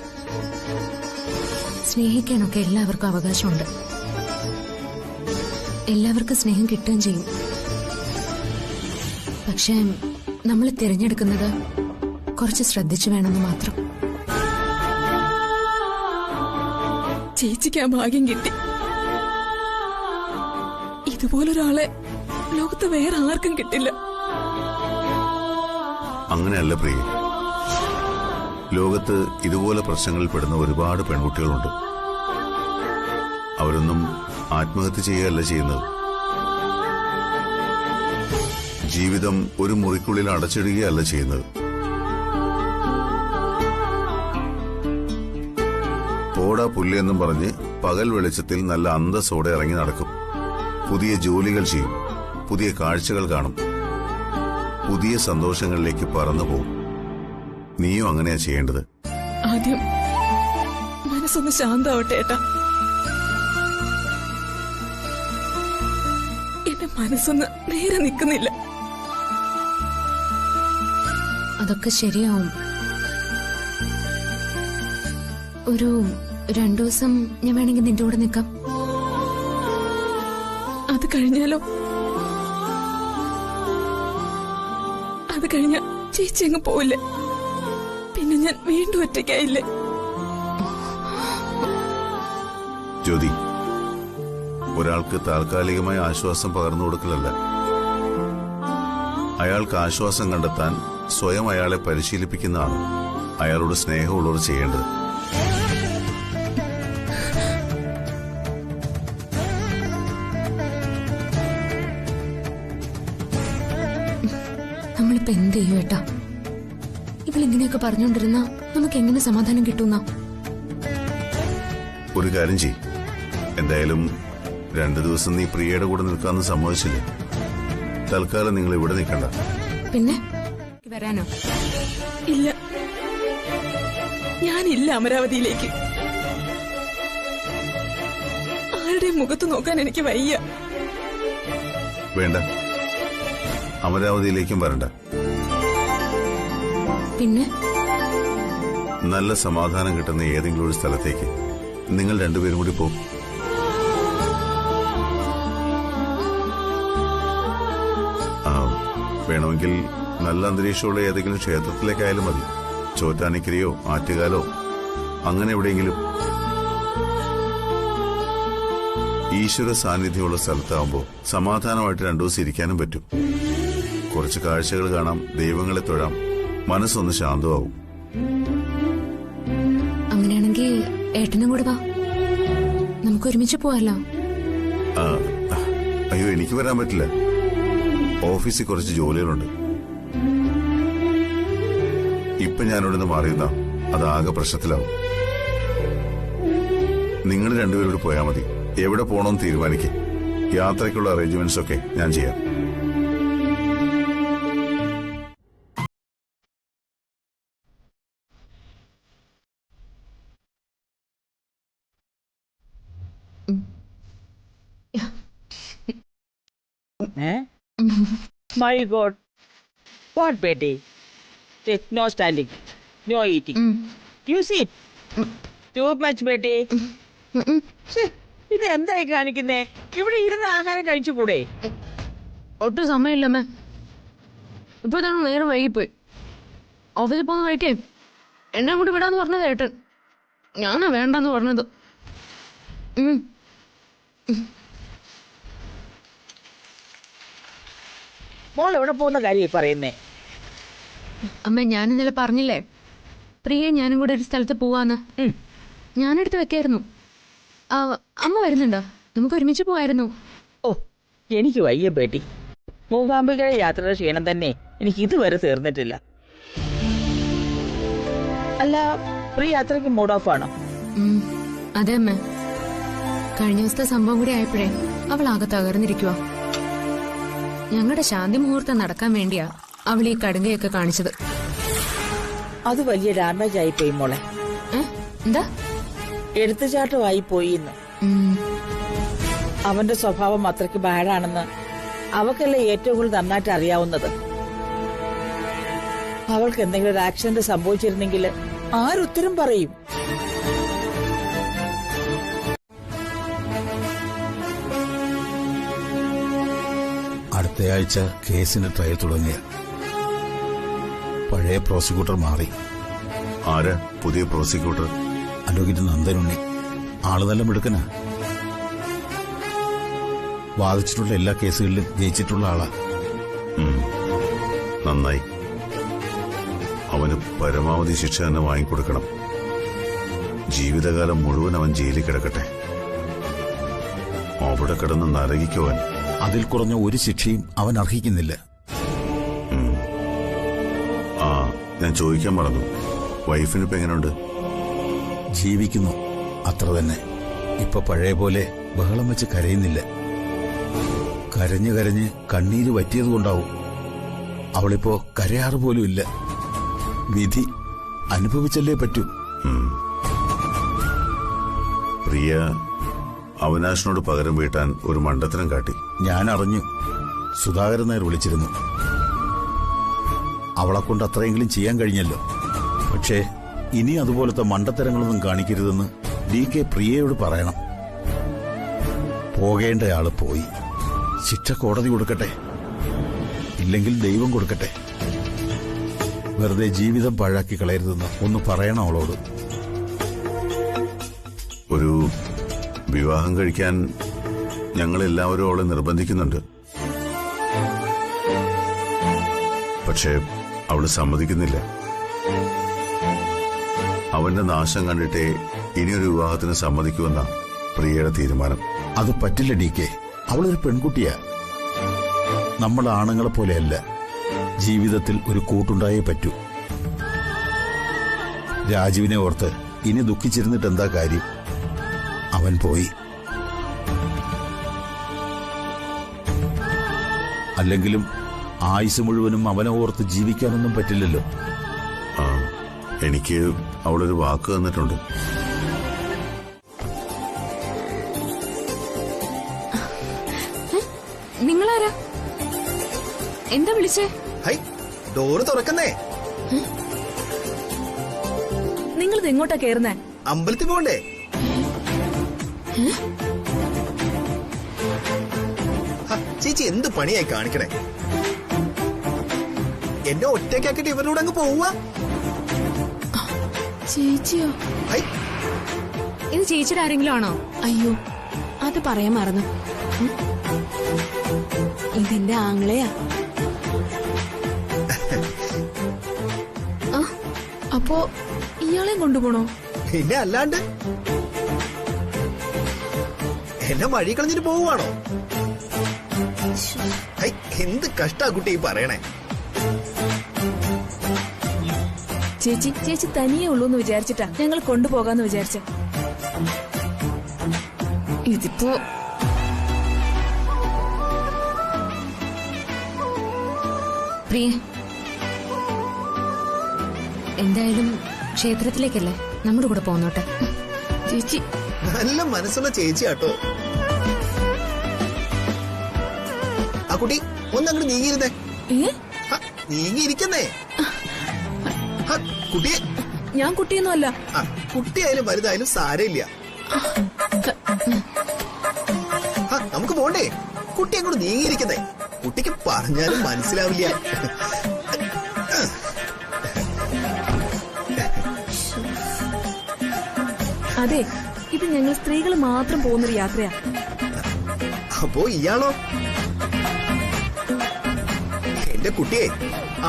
സ്നേഹിക്കാനൊക്കെ എല്ലാവർക്കും അവകാശമുണ്ട്. എല്ലാവർക്കും സ്നേഹം കിട്ടുകയും ചെയ്യും. പക്ഷേ നമ്മൾ തിരഞ്ഞെടുക്കുന്നത് കുറച്ച് ശ്രദ്ധിച്ചു വേണമെന്ന് മാത്രം. ചേച്ചിക്ക് ആ ഭാഗ്യം കിട്ടി. ഇതുപോലൊരാളെ ലോകത്ത് വേറെ ആർക്കും കിട്ടില്ല. അങ്ങനെയല്ല പ്രിയ, ലോകത്ത് ഇതുപോലെ പ്രശ്നങ്ങളിൽ പെടുന്ന ഒരുപാട് പെൺകുട്ടികളുണ്ട്. അവരൊന്നും ആത്മഹത്യ ചെയ്യുകയല്ല ചെയ്യുന്നത്. ജീവിതം ഒരു മുറിക്കുള്ളിൽ അടച്ചിടുകയല്ല ചെയ്യുന്നത്. പോടാ പുല്ലെന്നും പറഞ്ഞ് പകൽ വെളിച്ചത്തിൽ നല്ല അന്തസ്സോടെ ഇറങ്ങി നടക്കും. പുതിയ ജോലികൾ ചെയ്യും, പുതിയ കാഴ്ചകൾ കാണും, പുതിയ സന്തോഷങ്ങളിലേക്ക് പറന്നു പോകും. നീയും അങ്ങനെയാ ചെയ്യേണ്ടത്. ആദ്യം മനസ്സൊന്ന് ശാന്താവട്ടെ ഏട്ടാ. എന്റെ മനസ്സൊന്ന് നേരെ നിൽക്കുന്നില്ല. അതൊക്കെ ശരിയാവും. ഒരു 2 ദിവസം ഞാൻ വേണമെങ്കിൽ നിന്റെ കൂടെ നിൽക്കാം. അത് കഴിഞ്ഞാലോ? അത് കഴിഞ്ഞ ചേച്ചി അങ്ങ് പോവില്ലേ? പിന്നെ ഞാൻ വീണ്ടും ഒറ്റയ്ക്കായില്ലേ? ജ്യോതി, ഒരാൾക്ക് താൽക്കാലികമായ ആശ്വാസം പകർന്നു കൊടുക്കലല്ല, അയാൾക്ക് ആശ്വാസം കണ്ടെത്താൻ സ്വയം അയാളെ പരിശീലിപ്പിക്കുന്നതാണ് അയാളോട് സ്നേഹമുള്ളവർ ചെയ്യേണ്ടത്. നമ്മളിപ്പോ എന്ത് ചെയ്യും ഏട്ടാ? ഇവളിങ്ങനെയൊക്കെ പറഞ്ഞുകൊണ്ടിരുന്ന നമുക്ക് എങ്ങനെ സമാധാനം കിട്ടുന്ന? ഒരു കാര്യം ചെയ്യും, എന്തായാലും 2 ദിവസം നീ പ്രിയയുടെ കൂടെ നിൽക്കാന്ന് സമ്മതിച്ചില്ലേ? തൽക്കാലം നിങ്ങൾ ഇവിടെ നിൽക്കണ്ട. പിന്നെ വരാനോ? ഇല്ല, ഞാനില്ല അമരാവതിയിലേക്ക്. ആരുടെയും മുഖത്ത് നോക്കാൻ എനിക്ക് വയ്യ. വേണ്ട, അമരാവതിയിലേക്കും വരണ്ട. പിന്നെ നല്ല സമാധാനം കിട്ടുന്ന ഏതെങ്കിലും ഒരു സ്ഥലത്തേക്ക് നിങ്ങൾ രണ്ടുപേരും കൂടി പോകും. വേണമെങ്കിൽ നല്ല അന്തരീക്ഷമുള്ള ഏതെങ്കിലും ക്ഷേത്രത്തിലേക്കായാലും മതി. ചോറ്റാനിക്കരയോ ആറ്റുകാലോ അങ്ങനെ എവിടെയെങ്കിലും. ഈശ്വര സാന്നിധ്യമുള്ള സ്ഥലത്താവുമ്പോൾ സമാധാനമായിട്ട് 2 ദിവസം ഇരിക്കാനും പറ്റും. കുറച്ച് കാഴ്ചകൾ കാണാം, ദൈവങ്ങളെ തൊഴാം, മനസ്സൊന്ന് ശാന്തമാവും. അങ്ങനെയാണെങ്കിൽ ഏട്ടനും കൂടെ വാ, നമുക്ക് ഒരുമിച്ച് പോവാലോ. അയ്യോ, എനിക്ക് വരാൻ പറ്റില്ല. ഓഫീസിൽ കുറച്ച് ജോലികളുണ്ട്. ഇപ്പൊ ഞാനിവിടെ നിന്ന് മാറിയുന്ന അതാകെ പ്രശ്നത്തിലാവും. നിങ്ങൾ രണ്ടുപേരും കൂടി പോയാൽ മതി. എവിടെ പോകണമെന്ന് തീരുമാനിക്കേ. യാത്രയ്ക്കുള്ള അറേഞ്ച്മെന്റ്സ് ഒക്കെ ഞാൻ ചെയ്യാം. My God, what Betty? Take no standing, no eating. You see, too much Betty. ഇത് എന്തായി കാണിക്കുന്നേ? ഇവിടെ ഇരുന്ന് ആഹാരം കഴിച്ചു കൂടെ? ഒട്ടും സമയമില്ലമ്മേ. ഇപ്പൊ തന്നെ നേരം വൈകിപ്പോയി. ഓഫീസിൽ പോകുന്ന വഴിക്കേ എന്നെ കൂടി വിടാന്ന് പറഞ്ഞത് ഏട്ടൻ. ഞാനാ വേണ്ടെന്ന് പറഞ്ഞത്. മോൾ എവിടെ പോകുന്ന കാര്യം പറയുന്നേ? അമ്മ ഞാൻ ഇന്നലെ പറഞ്ഞില്ലേ പ്രിയെ ഞാനും കൂടെ ഒരു സ്ഥലത്ത് പോവാന്ന്. ഞാനെടുത്ത് വെക്കായിരുന്നു. അമ്മ വരുന്നുണ്ടോ? നമുക്ക് ഒരുമിച്ച് പോവായിരുന്നു. ഓ, എനിക്ക് വയ്യ ബേട്ടി. മൂകാംബികയുടെ യാത്രയുടെ ക്ഷീണം തന്നെ എനിക്ക് ഇതുവരെ തീർന്നിട്ടില്ല. അല്ല, പ്രിയ യാത്രയ്ക്ക് മൂഡ് ഓഫ് ആണോ? അതെ അമ്മ, കഴിഞ്ഞ ദിവസത്തെ സംഭവം കൂടി ആയപ്പോഴേ അവൾ ആകെ തകർന്നിരിക്കുക. ഞങ്ങളുടെ ശാന്തി മുഹൂർത്തം നടക്കാൻ വേണ്ടിയാ അവൾ ഈ കടുങ്കയൊക്കെ കാണിച്ചത്. അത് വലിയ ഡാമേജ് ആയിപ്പോയി മോളെ. എന്താ? എടുത്തുചാട്ടമായി പോയി. അവന്റെ സ്വഭാവം അത്രയ്ക്ക് ബാഡാണെന്ന് അവക്കല്ലേ ഏറ്റവും കൂടുതൽ നന്നായിട്ട് അറിയാവുന്നത്. അവൾക്ക് എന്തെങ്കിലും ഒരു ആക്സിഡന്റ് സംഭവിച്ചിരുന്നെങ്കിൽ ആരുത്തരം പറയും? അടുത്തയാഴ്ച കേസിന്റെ ട്രയൽ തുടങ്ങിയ പഴയ പ്രോസിക്യൂട്ടർ മാറി. ആരാ പുതിയ പ്രോസിക്യൂട്ടർ? അഡ്വക്കേറ്റ് നന്ദനുണ്ണി. ആള് നല്ല മിടുക്കനാ. വാദിച്ചിട്ടുള്ള എല്ലാ കേസുകളിലും ജയിച്ചിട്ടുള്ള ആളാ. നന്നായി. അവന് പരമാവധി ശിക്ഷ തന്നെ വാങ്ങിക്കൊടുക്കണം. ജീവിതകാലം മുഴുവൻ അവൻ ജയിലിൽ കിടക്കട്ടെ. അവിടെ കിടന്ന് നരകിക്കുവാൻ. അതിൽ കുറഞ്ഞ ഒരു ശിക്ഷയും അവൻ അർഹിക്കുന്നില്ല. ആ, ഞാൻ ചോദിക്കാൻ മറന്നു. വൈഫിനിപ്പോ എങ്ങനെയുണ്ട്? ജീവിക്കുന്നു, അത്ര തന്നെ. ഇപ്പൊ പഴയ പോലെ ബഹളം വെച്ച് കരയുന്നില്ല. കരഞ്ഞു കരഞ്ഞ് കണ്ണീര് വറ്റിയതുകൊണ്ടാവും അവളിപ്പോ കരയാറ് പോലും ഇല്ല. വിധി അനുഭവിച്ചല്ലേ പറ്റൂ. പ്രിയ അവിനാശിനോട് പകരം വീട്ടാൻ ഒരു മണ്ടത്തരം കാട്ടി. ഞാൻ അറിഞ്ഞു. സുധാകരൻ നായർ വിളിച്ചിരുന്നു. അവളെ കൊണ്ട് അത്രയെങ്കിലും ചെയ്യാൻ കഴിഞ്ഞല്ലോ. പക്ഷേ ഇനി അതുപോലത്തെ മണ്ടത്തരങ്ങളൊന്നും കാണിക്കരുതെന്ന് DK പ്രിയയോട് പറയണം. പോകേണ്ടയാള് പോയി. ശിക്ഷ കോടതി കൊടുക്കട്ടെ, ഇല്ലെങ്കിൽ ദൈവം കൊടുക്കട്ടെ. വെറുതെ ജീവിതം പാഴാക്കി കളയരുതെന്ന് ഒന്ന് പറയണം അവളോട്. ഒരു വിവാഹം കഴിക്കാൻ ഞങ്ങളെല്ലാവരും അവളെ നിർബന്ധിക്കുന്നുണ്ട്. പക്ഷേ അവള് സമ്മതിക്കുന്നില്ല. അവന്റെ നാശം കണ്ടിട്ടേ ഇനിയൊരു വിവാഹത്തിന് സമ്മതിക്കുമെന്ന പ്രിയയുടെ തീരുമാനം. അത് പറ്റില്ല DK. അവളൊരു പെൺകുട്ടിയാ. നമ്മൾ ആണുങ്ങളെ പോലെയല്ല. ജീവിതത്തിൽ ഒരു കൂട്ടുണ്ടായേ പറ്റൂ. രാജുവിനെ ഓർത്ത് ഇനി ദുഃഖിച്ചിരുന്നിട്ട് എന്താ കാര്യം? അവൻ പോയി. അല്ലെങ്കിലും ആയുസ് മുഴുവനും അവനെ ഓർത്ത് ജീവിക്കാനൊന്നും പറ്റില്ലല്ലോ. എനിക്ക് അവളൊരു വാക്ക് തന്നിട്ടുണ്ട്. നിങ്ങളാരാ? എന്താ വിളിച്ചേ? ഡോറ് തുറക്കുന്നേ. നിങ്ങളിത് എങ്ങോട്ടാ കേറുന്നേ? അമ്പലത്തിൽ പോണ്ടേ? ചേച്ചി എന്ത് പണിയായി കാണിക്കണേ? എന്നെ ഒറ്റയ്ക്കാക്കിട്ട് ഇവരോട് അങ്ങ് പോവുക. ചേച്ചിയോ? ഇത് ചേച്ചിയുടെ ആരെങ്കിലും ആണോ? അയ്യോ, അത് പറയാൻ മറന്നു. ഇതെന്റെ ആങ്ങളെയാ. അപ്പോ ഇയാളെ കൊണ്ടുപോണോ? പിന്നെ അല്ലാണ്ട് എന്നെ വഴി കളഞ്ഞിട്ട് പോവുകയാണോ? എന്ത് കഷ്ടാ കുട്ടി ഈ പറയണേ? ചേച്ചി തനിയേ ഉള്ളൂന്ന് വിചാരിച്ചിട്ടാ ഞങ്ങൾ കൊണ്ടുപോകാന്ന് വിചാരിച്ച. ഇതിപ്പോ പ്രിയ, എന്തായാലും ക്ഷേത്രത്തിലേക്കല്ലേ, നമ്മുടെ കൂടെ പോന്നോട്ടെ. ചേച്ചി നല്ല മനസ്സുള്ള ചേച്ചിയാട്ടോ. ആ കുട്ടി ഒന്നങ്ങോട്ട് നീങ്ങിയിരുന്നേ. നീങ്ങിയിരിക്കുന്നേ. കുട്ടിയെ ഞാൻ കുട്ടിയൊന്നും അല്ല. കുട്ടിയായാലും വലുതായാലും സാരമില്ല. നമുക്ക് പോണ്ടേ? കുട്ടി അങ്ങോട്ട് നീങ്ങിയിരിക്കുന്നേ. കുട്ടിക്ക് പറഞ്ഞാലും മനസ്സിലാവില്ല. അതെ, ഇത് ഞങ്ങൾ സ്ത്രീകൾ മാത്രം പോകുന്നൊരു യാത്രയാ. അപ്പോ ഇയാളോ? എന്റെ കുട്ടിയെ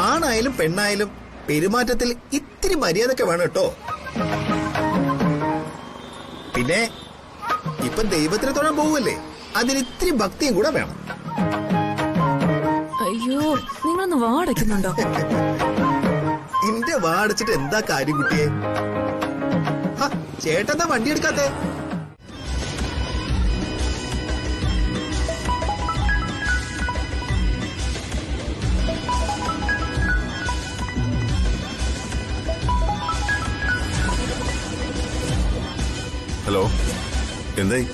ആണായാലും പെണ്ണായാലും പെരുമാറ്റത്തിൽ ഇത്തിരി മര്യാദയൊക്കെ വേണം കേട്ടോ. പിന്നെ ഇപ്പൊ ദൈവത്തിനെ തൊഴാൻ പോവല്ലേ, അതിന് ഇത്തിരി ഭക്തിയും കൂടെ വേണം. അയ്യോ, നിങ്ങളൊന്ന് വാടക്കുന്നുണ്ടോ? ഇന്റെ വാടച്ചിട്ട് എന്താ കാര്യം കുട്ടിയെ? ചേട്ടന്താ വണ്ടി എടുക്കാത്തെ? ഹലോ, എന്തായി?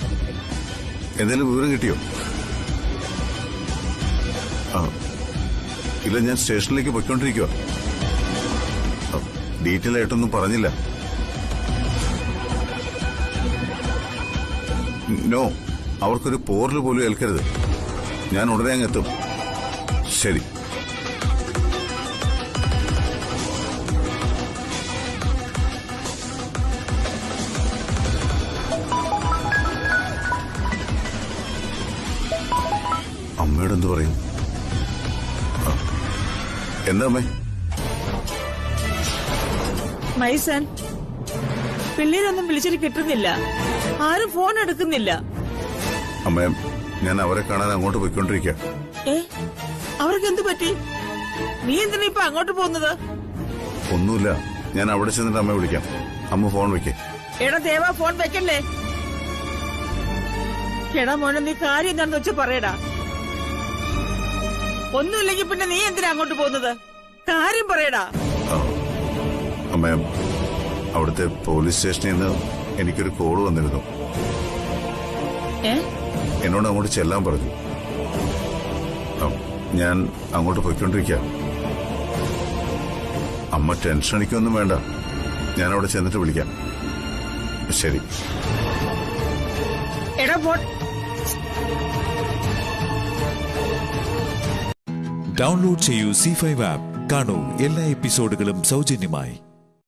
എന്തെങ്കിലും വിവരം കിട്ടിയോ? ഇല്ല, ഞാൻ സ്റ്റേഷനിലേക്ക് പോയിക്കൊണ്ടിരിക്കുക. ഡീറ്റെയിൽ ആയിട്ടൊന്നും പറഞ്ഞില്ല. നോ, അവർക്കൊരു പോറൽ പോലും ഏൽക്കരുത്. ഞാൻ ഉടനെ അങ്ങ് എത്തും. ശരി. അമ്മയോട് എന്തു പറയും? എന്താ അമ്മേ? മൈസൻ, പിള്ളേരൊന്നും വിളിച്ചിട്ട് കിട്ടുന്നില്ല, ആരും ഫോൺ എടുക്കുന്നില്ല. അമ്മേ, ഞാൻ അവരെ കാണാൻ അങ്ങോട്ട് പോയിക്കൊണ്ടിരിക്കുക. അവർക്ക് എന്ത് പറ്റി? നീ എന്തിനാ ഇപ്പൊ അങ്ങോട്ട് പോകുന്നത്? ഒന്നുമില്ല, ഞാൻ അവിടെ ചെന്നിട്ട് അമ്മയെ വിളിക്കാം. അമ്മ ഫോൺ വെക്കേ. എടാ ദേവാ, ഫോൺ വെക്കല്ലേ. എടാ മോനെ, നീ കാര്യം എന്താണെന്ന് വെച്ചാ പറയടാ. ഒന്നുമില്ലെങ്കിൽ പിന്നെ നീ എന്തിനാ അങ്ങോട്ട് പോകുന്നത്? കാര്യം പറയടാ. അമ്മ, അവിടുത്തെ പോലീസ് സ്റ്റേഷനിൽ നിന്ന് എനിക്കൊരു കോള് വന്നിരുന്നു. എന്നോട് അങ്ങോട്ട് ചെല്ലാൻ പറഞ്ഞു. ഞാൻ അങ്ങോട്ട് പോയിക്കൊണ്ടിരിക്കുക. അമ്മ ടെൻഷൻ അടിക്കൊന്നും വേണ്ട, ഞാൻ അവിടെ ചെന്നിട്ട് വിളിക്കാം. ശരി. ഡൗൺലോഡ് ചെയ്യൂ C5 ആപ്പ്. കാണൂ എല്ലാ എപ്പിസോഡുകളും സൗജന്യമായി.